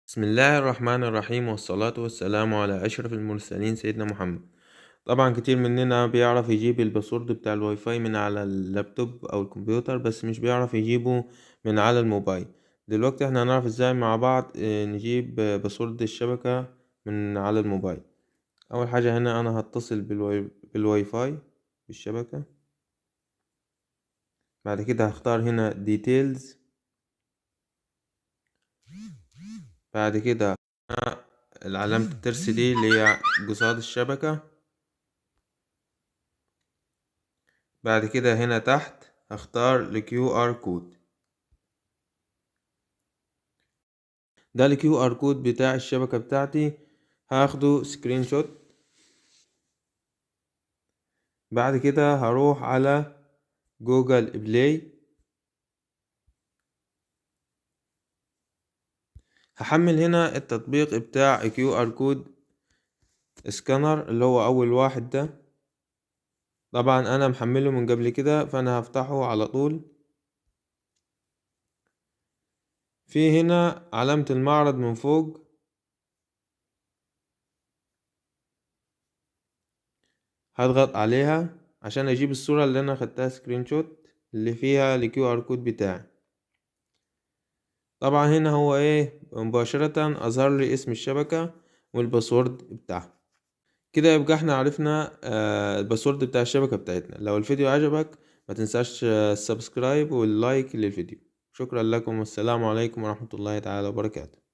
بسم الله الرحمن الرحيم، والصلاة والسلام على أشرف المرسلين سيدنا محمد. طبعا كتير مننا بيعرف يجيب الباسورد بتاع الواي فاي من على اللابتوب أو الكمبيوتر، بس مش بيعرف يجيبه من على الموبايل. دلوقتي احنا هنعرف ازاي مع بعض نجيب باسورد الشبكة من على الموبايل. أول حاجة هنا أنا هتصل بالواي فاي بالشبكة. بعد كده هختار هنا ديتيلز. بعد كده علامة الترس دي اللي هي قصاد الشبكة. بعد كده هنا تحت هختار ال QR كود. ده ال QR كود بتاع الشبكة بتاعتي، هاخده سكرين شوت. بعد كده هروح على جوجل بلاي، هحمل هنا التطبيق بتاع QR كود سكانر اللي هو اول واحد ده. طبعا انا محمله من قبل كده، فانا هفتحه على طول. في هنا علامة المعرض من فوق، هضغط عليها عشان اجيب الصورة اللي انا خدتها سكرين شوت اللي فيها ال QR كود بتاعي. طبعا هنا هو مباشرة اظهر لي اسم الشبكة والباسورد بتاعها. كده يبقى احنا عرفنا الباسورد بتاع الشبكة بتاعتنا. لو الفيديو عجبك ما تنساش السبسكرايب واللايك للفيديو. شكرا لكم، والسلام عليكم ورحمة الله تعالى وبركاته.